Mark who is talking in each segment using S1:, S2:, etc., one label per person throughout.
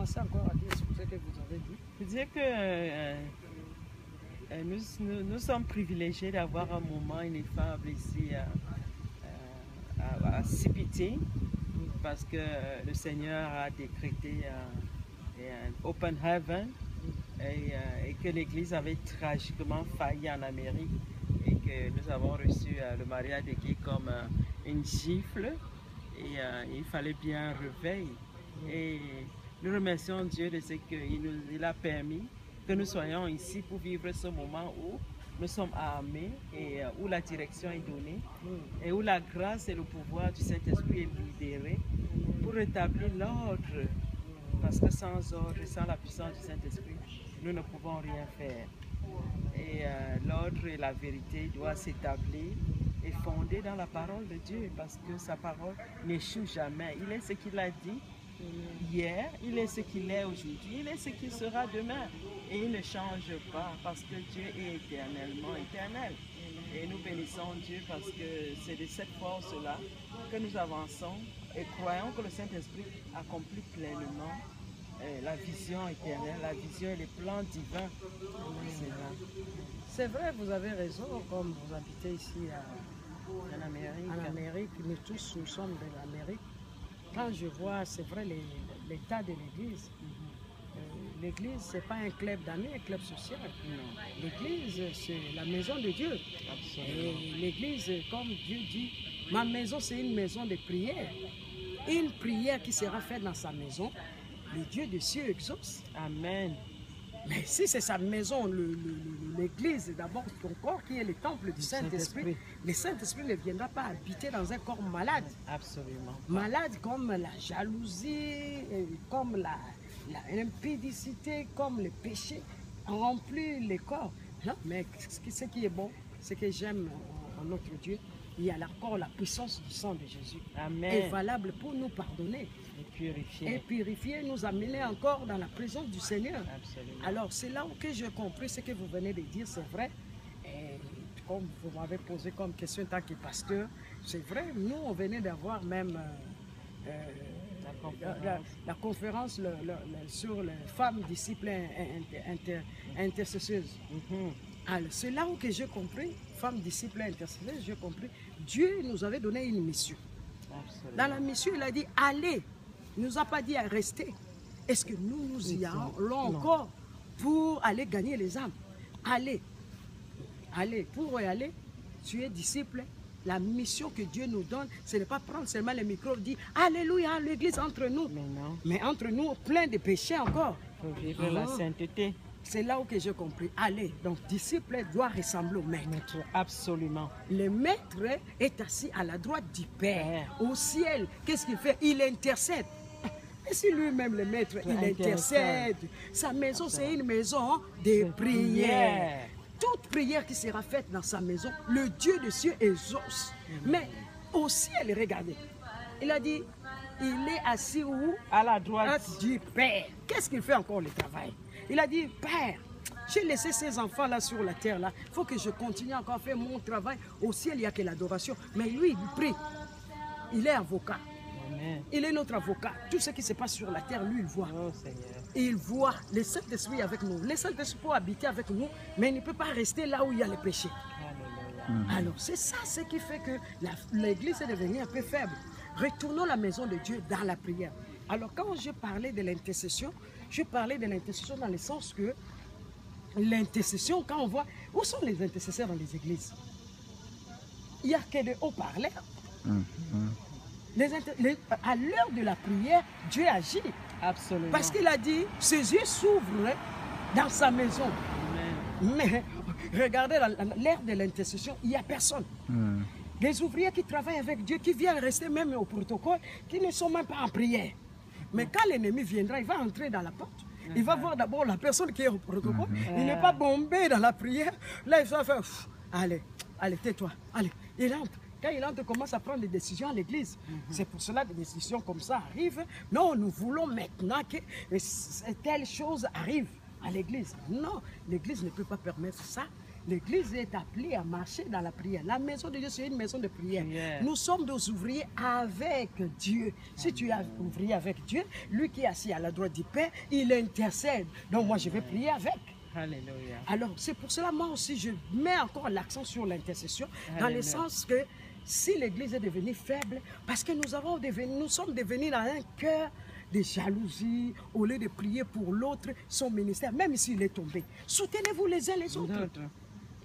S1: commencez encore à dire ce que vous avez dit.
S2: Je veux dire que nous sommes privilégiés d'avoir un moment ineffable ici à CPT parce que le Seigneur a décrété un open heaven et que l'Église avait tragiquement failli en Amérique et que nous avons reçu le mariage de Guy comme une gifle et il fallait bien un réveil. Et nous remercions Dieu de ce qu'il a permis que nous soyons ici pour vivre ce moment où nous sommes armés et où la direction est donnée et où la grâce et le pouvoir du Saint-Esprit est libéré pour rétablir l'ordre. Parce que sans ordre et sans la puissance du Saint-Esprit, nous ne pouvons rien faire. Et l'ordre et la vérité doivent s'établir et fonder dans la parole de Dieu parce que sa parole n'échoue jamais. Il est ce qu'il a dit hier, il est ce qu'il est aujourd'hui, il est ce qu'il sera demain. Et il ne change pas parce que Dieu est éternellement éternel. Et nous bénissons Dieu parce que c'est de cette force-là que nous avançons et croyons que le Saint-Esprit accomplit pleinement la vision éternelle, la vision et les plans divins.
S1: C'est vrai, vous avez raison, comme vous habitez ici
S2: En
S1: Amérique, nous tous nous sommes de l'Amérique. Quand je vois, c'est vrai, l'état de l'Église, l'Église, ce n'est pas un club d'amis, un club social. L'Église, c'est la maison de Dieu. Et l'Église, comme Dieu dit, ma maison, c'est une maison de prière. Une prière qui sera faite dans sa maison, le Dieu des cieux exauce.
S2: Amen.
S1: Mais si c'est sa maison, l'Église, d'abord ton corps qui est le temple du Saint-Esprit, le Saint-Esprit ne viendra pas habiter dans un corps malade.
S2: Absolument.
S1: Malade comme la jalousie, comme l'impudicité, comme le péché, remplit le corps. Non, mais ce qui est bon, c'est que j'aime en notre Dieu, il y a encore la puissance du sang de Jésus.
S2: Amen.
S1: Est valable pour nous pardonner.
S2: Et
S1: purifier, nous amener encore dans la présence du Seigneur.
S2: Absolument.
S1: Alors c'est là où que j'ai compris ce que vous venez de dire, c'est vrai. Et comme vous m'avez posé comme question en tant que pasteur, c'est vrai, nous on venait d'avoir même la conférence sur les femmes disciples intercesseuses. Alors c'est là où que j'ai compris, femmes disciples intercesseuses, j'ai compris, Dieu nous avait donné une mission.
S2: Absolument.
S1: Dans la mission, il a dit allez. Il ne nous a pas dit à rester. Est-ce que nous y allons encore pour aller gagner les âmes? Allez. Allez. Pour y aller, tu es disciple. La mission que Dieu nous donne, ce n'est pas prendre seulement le micro et dire alléluia, l'église entre nous.
S2: Mais non.
S1: Mais entre nous, plein de péchés encore.
S2: Il faut vivre la sainteté.
S1: C'est là où j'ai compris. Allez, donc disciple doit ressembler au maître.
S2: Absolument.
S1: Le maître est assis à la droite du Père, au ciel. Qu'est-ce qu'il fait? Il intercède. Et si lui-même, le maître, il intercède. Sa maison, c'est une maison de prière. Toute prière qui sera faite dans sa maison, le Dieu des cieux exauce. Mais au ciel, regardez, il a dit, il est assis où?
S2: À la droite
S1: du Père. Qu'est-ce qu'il fait encore le travail? Il a dit, Père, j'ai laissé ces enfants-là sur la terre-là. Il faut que je continue encore à faire mon travail. Au ciel, il n'y a que l'adoration. Mais lui, il prie. Il est avocat.
S2: Amen.
S1: Il est notre avocat. Tout ce qui se passe sur la terre, lui, il voit.
S2: Oh, Seigneur.
S1: Il voit le Saint-Esprit avec nous. Le Saint-Esprit peut habiter avec nous, mais il ne peut pas rester là où il y a le péché. Alors, c'est ça ce qui fait que l'Église est devenue un peu faible. Retournons à la maison de Dieu dans la prière. Alors, quand je parlais de l'intercession, je parlais de l'intercession dans le sens que l'intercession, quand on voit, où sont les intercesseurs dans les églises? Il n'y a que des haut-parleurs. À l'heure de la prière, Dieu agit.
S2: Absolument.
S1: Parce qu'il a dit, ses yeux s'ouvrent dans sa maison.
S2: Amen.
S1: Mais regardez, l'ère de l'intercession, il n'y a personne. Les ouvriers qui travaillent avec Dieu, qui viennent rester même au protocole, qui ne sont même pas en prière. Mais quand l'ennemi viendra, il va entrer dans la porte. Il va voir d'abord la personne qui est au protocole. Il n'est pas bombé dans la prière. Là, il va faire, allez, tais-toi, allez. Il entre. Quand il entre, il commence à prendre des décisions à l'église. C'est pour cela que des décisions comme ça arrivent. Non, nous voulons maintenant que telle chose arrive à l'église. Non, l'église ne peut pas permettre ça. L'église est appelée à marcher dans la prière. La maison de Dieu, c'est une maison de prière.
S2: Yeah.
S1: Nous sommes des ouvriers avec Dieu. Si tu es ouvrier avec Dieu, lui qui est assis à la droite du Père, il intercède. Donc moi, je vais prier avec.
S2: Alléluia.
S1: Alors, c'est pour cela, moi aussi, je mets encore l'accent sur l'intercession, dans le
S2: Alléluia.
S1: sens que si l'Église est devenue faible, parce que nous sommes devenus dans un cœur de jalousie, au lieu de prier pour l'autre, son ministère, même s'il est tombé. Soutenez-vous les uns les autres.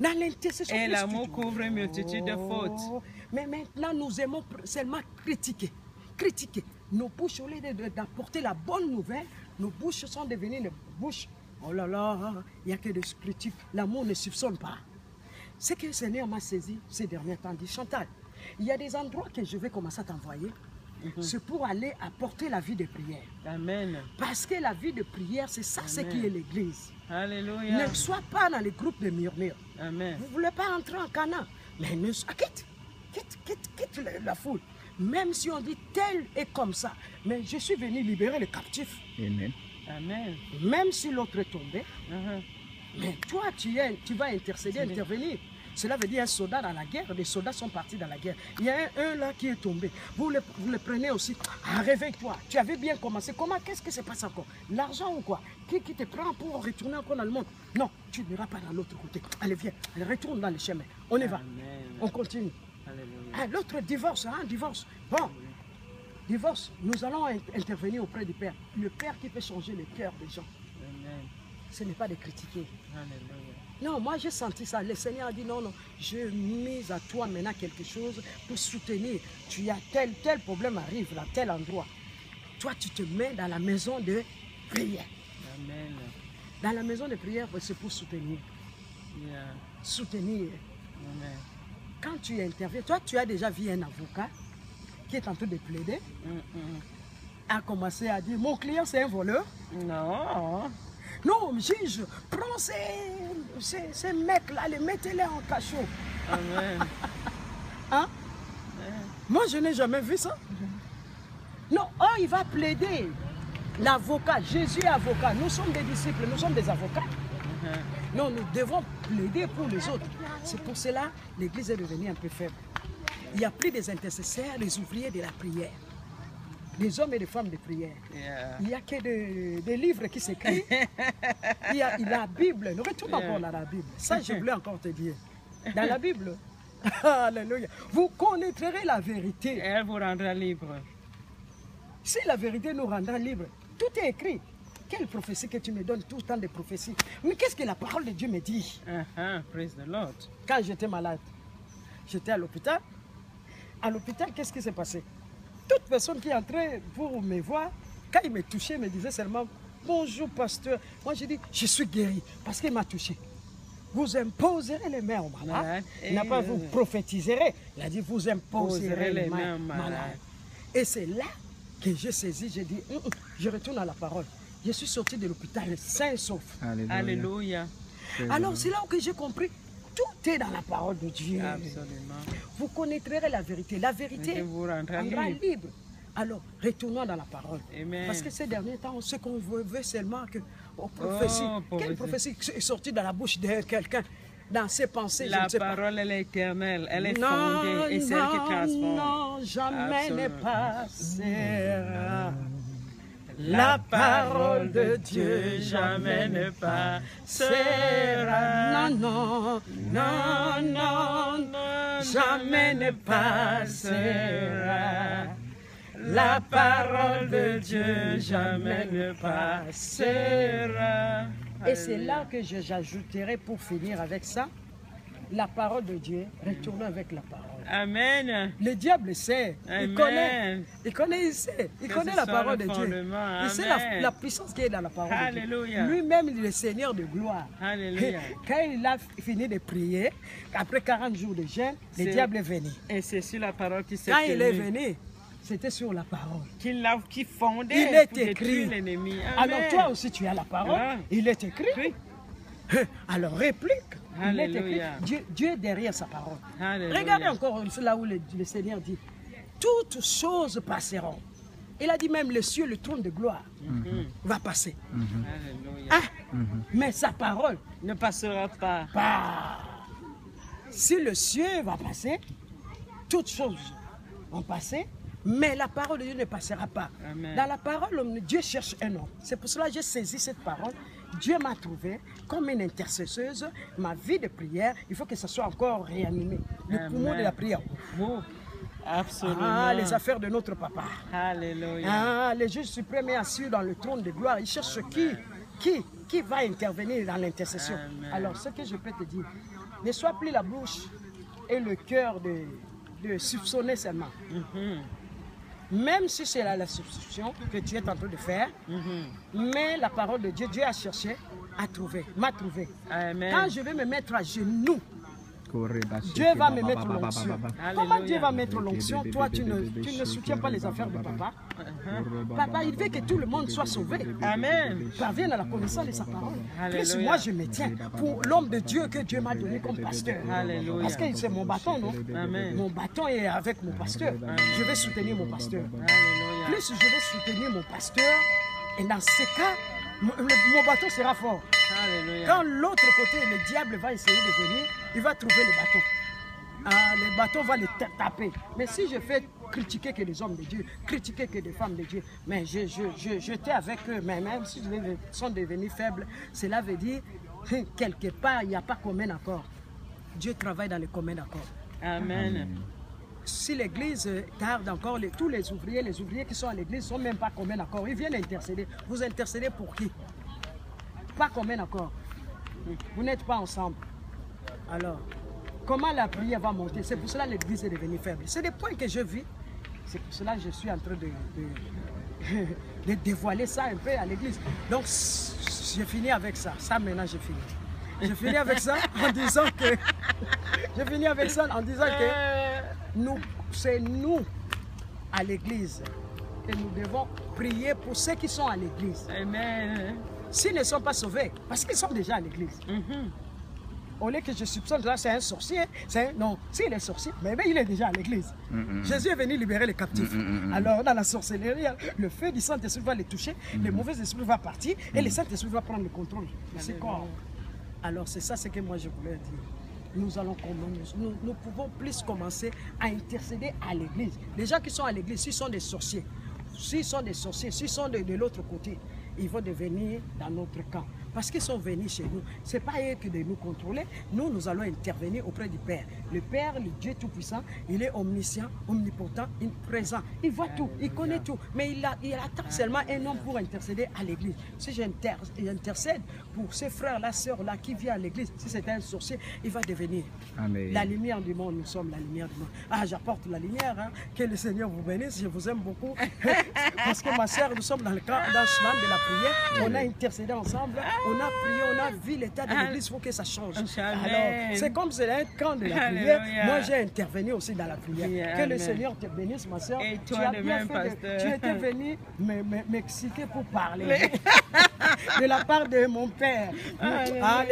S1: Dans l'intercession.
S2: Et l'amour couvre une multitude de fautes.
S1: Mais maintenant, nous aimons seulement critiquer. Critiquer. Nos bouches, au lieu d'apporter la bonne nouvelle, nos bouches sont devenues des bouches. Oh là là, il n'y a que des critiques. L'amour ne soupçonne pas. Ce que le Seigneur m'a saisi ces derniers temps, dit Chantal, il y a des endroits que je vais commencer à t'envoyer. C'est pour aller apporter la vie de prière.
S2: Amen.
S1: Parce que la vie de prière, c'est ça, ce qui est l'Église.
S2: Alléluia.
S1: Ne sois pas dans les groupes de murmures.
S2: Amen.
S1: Vous ne voulez pas entrer en Canaan. Mais quitte la foule. Même si on dit tel est comme ça. Mais je suis venu libérer les captifs.
S3: Amen.
S2: Amen.
S1: Même si l'autre est tombé.
S2: Uh-huh.
S1: Mais toi, tu vas intercéder, intervenir. Cela veut dire un soldat dans la guerre. Des soldats sont partis dans la guerre. Il y a un là qui est tombé. Vous le prenez aussi. Ah, réveille-toi. Tu avais bien commencé. Comment? Qu'est-ce qui se passe encore? L'argent ou quoi? Qui te prend pour retourner encore dans le monde? Non, tu n'iras pas dans l'autre côté. Allez, viens. Allez, retourne dans le chemin. On y va.
S2: Amen.
S1: On continue.
S2: Alléluia.
S1: Ah, l'autre divorce, hein, divorce. Bon, divorce. Nous allons intervenir auprès du Père. Le Père qui peut changer le cœur des gens.
S2: Amen.
S1: Ce n'est pas de critiquer.
S2: Alléluia.
S1: Non, moi j'ai senti ça. Le Seigneur a dit non, non, je mise à toi maintenant quelque chose pour soutenir. Tu as tel problème arrive à tel endroit. Toi, tu te mets dans la maison de prière.
S2: Amen.
S1: Dans la maison de prière, c'est pour soutenir.
S2: Yeah.
S1: Soutenir.
S2: Amen.
S1: Quand tu interviens, toi, tu as déjà vu un avocat qui est en train de plaider, a commencé à dire, mon client c'est un voleur.
S2: Non.
S1: Non, juge, prends ces mecs-là, les mettez-les en cachot.
S2: Amen.
S1: Hein? Moi, je n'ai jamais vu ça. Non, oh, il va plaider. L'avocat, Jésus est avocat. Nous sommes des disciples, nous sommes des avocats. Non, nous devons plaider pour les autres. C'est pour cela que l'Église est devenue un peu faible. Il n'y a plus des intercesseurs, des ouvriers de la prière. Des hommes et des femmes de prière.
S2: Yeah.
S1: Il n'y a que des livres qui s'écrivent. Il y a la Bible. Nous retournons encore dans la Bible. Ça, je voulais encore te dire. Dans la Bible, alléluia, vous connaîtrez la vérité.
S2: Elle vous rendra libre.
S1: Si la vérité nous rendra libres, tout est écrit. Quelle prophétie que tu me donnes tout le temps de prophéties? Mais qu'est-ce que la parole de Dieu me dit?
S2: Praise the Lord.
S1: Quand j'étais malade, j'étais à l'hôpital. À l'hôpital, qu'est-ce qui s'est passé? Toute personne qui entrait pour me voir, quand il me touchait, me disait seulement bonjour pasteur. Moi je dis je suis guéri parce qu'il m'a touché. Vous imposerez les mains aux malades. Il n'a pas vous prophétiserez. Il a dit vous imposerez les mains aux malades. Et c'est là que j'ai saisi, j'ai dit je retourne à la parole. Je suis sorti de l'hôpital sain et sauf.
S3: Alléluia.
S2: Alléluia.
S1: Alors c'est là que j'ai compris. Tout est dans la parole de Dieu.
S2: Absolument.
S1: Vous connaîtrez la vérité. La vérité
S2: vous rendra
S1: libre. Alors, retournons dans la parole.
S2: Amen.
S1: Parce que ces derniers temps, ce qu'on veut seulement que prophétie. Quelle prophétie est sortie de la bouche de quelqu'un dans ses pensées?
S2: La parole, elle est éternelle. Elle est fondée et celle qui transforme.
S1: Non, jamais ne passera. La parole de Dieu jamais ne passera. Non, non, non, non, non, jamais ne passera. La parole de Dieu jamais ne passera. Et c'est là que j'ajouterai pour finir avec ça. La parole de Dieu, retournons avec la parole.
S2: Amen.
S1: Le diable sait, il connaît, il sait, il connaît la parole de Dieu. Il sait la puissance qui est dans la parole
S2: Alléluia.
S1: de Dieu. Lui-même, il est le Seigneur de gloire.
S2: Alléluia.
S1: Quand il a fini de prier, après 40 jours de jeûne, le diable est venu.
S2: Et c'est sur la parole qui s'est
S1: Quand il est venu, c'était sur la parole.
S2: Qui fondait
S1: il est
S2: pour
S1: écrit.
S2: détruire l'ennemi.
S1: Alors toi aussi, tu as la parole.
S2: Ah.
S1: Il est écrit.
S2: Oui.
S1: Alors réplique. Il est écrit.
S2: Alléluia.
S1: Dieu est derrière sa parole.
S2: Alléluia.
S1: Regardez encore là où le Seigneur dit, toutes choses passeront. Il a dit même le ciel, le trône de gloire, va passer.
S2: Alléluia.
S1: Ah, mais sa parole
S2: Ne passera pas.
S1: Si le ciel va passer, toutes choses vont passer, mais la parole de Dieu ne passera pas.
S2: Amen.
S1: Dans la parole, Dieu cherche un homme. C'est pour cela que j'ai saisi cette parole. Dieu m'a trouvé comme une intercesseuse. Ma vie de prière, il faut que ça soit encore réanimé. Le poumon de la prière.
S2: Oh, absolument.
S1: Ah, les affaires de notre papa.
S2: Alléluia.
S1: Ah, le juge suprême est assis dans le trône de gloire. Il cherche qui va intervenir dans l'intercession. Alors, ce que je peux te dire, ne sois plus la bouche et le cœur de soupçonner seulement. Même si c'est la substitution que tu es en train de faire, mais la parole de Dieu, Dieu a cherché, a trouvé, m'a trouvé.
S2: Amen.
S1: Quand je vais me mettre à genoux, Dieu va me mettre l'onction. Comment Dieu va mettre l'onction? Toi, tu ne soutiens pas les affaires de papa. Papa, il veut que tout le monde soit sauvé.
S2: Amen.
S1: Parvienne à la connaissance de sa parole. Plus
S2: Alléluia.
S1: moi, je me tiens pour l'homme de Dieu que Dieu m'a donné comme pasteur.
S2: Alléluia.
S1: Parce que c'est mon bâton, non?
S2: Amen.
S1: Mon bâton est avec mon pasteur. Je vais soutenir mon pasteur.
S2: Alléluia.
S1: Plus je vais soutenir mon pasteur, et dans ce cas, mon bâton sera fort.
S2: Alléluia.
S1: Quand l'autre côté, le diable va essayer de venir, il va trouver le bâton. Ah, le bâton va le taper. Mais si je fais critiquer que des hommes de Dieu, critiquer que des femmes de Dieu, mais j'étais avec eux, mais même s'ils sont devenus faibles, cela veut dire quelque part, il n'y a pas commun accord. Dieu travaille dans le commun accord.
S2: Amen.
S1: Si l'église tarde encore, tous les ouvriers qui sont à l'église ne sont même pas commun accord. Ils viennent intercéder. Vous intercédez pour qui? Pas commun accord. Vous n'êtes pas ensemble. Alors, comment la prière va monter? C'est pour cela que l'église est devenue faible. C'est des points que je vis. C'est pour cela que je suis en train de dévoiler ça un peu à l'église. Donc, j'ai fini avec ça. Ça, maintenant, j'ai fini. Je finis avec ça en disant que... Je finis avec ça en disant que c'est nous, à l'église, que nous devons prier pour ceux qui sont à l'église.
S2: Amen.
S1: S'ils ne sont pas sauvés, parce qu'ils sont déjà à l'église. Au lieu que je soupçonne, là, c'est un sorcier. Non, s'il est sorcier, mais il est déjà à l'église. Jésus est venu libérer les captifs. Alors, dans la sorcellerie, le feu du Saint-Esprit va les toucher, le mauvais esprit va partir et le Saint-Esprit va prendre le contrôle de ses corps. Alors, c'est ça ce que moi je voulais dire. Nous pouvons plus commencer à intercéder à l'église. Les gens qui sont à l'église, s'ils sont des sorciers, s'ils sont de l'autre côté, ils vont devenir dans notre camp. Parce qu'ils sont venus chez nous. Ce n'est pas eux qui de nous contrôler. Nous allons intervenir auprès du Père. Le Père, le Dieu Tout-Puissant, il est omniscient, omnipotent, il est présent. Il voit tout, il connaît tout. Mais il attend seulement un homme pour intercéder à l'église. Si j'intercède pour ces frères-là, sœurs-là qui viennent à l'église, si c'est un sorcier, il va devenir la lumière du monde. Nous sommes la lumière du monde. Ah, j'apporte la lumière. Hein. Que le Seigneur vous bénisse. Je vous aime beaucoup. Parce que ma sœur, nous sommes dans le camp de la prière. On a intercédé ensemble. On a prié, on a vu l'état de l'église, il faut que ça change. Alors, c'est comme c'est un camp de la prière. Moi, j'ai intervenu aussi dans la prière. Que le Seigneur te bénisse, ma soeur.
S2: Et toi, de même, pasteur.
S1: Tu étais venu m'expliquer pour parler. De la part de mon père.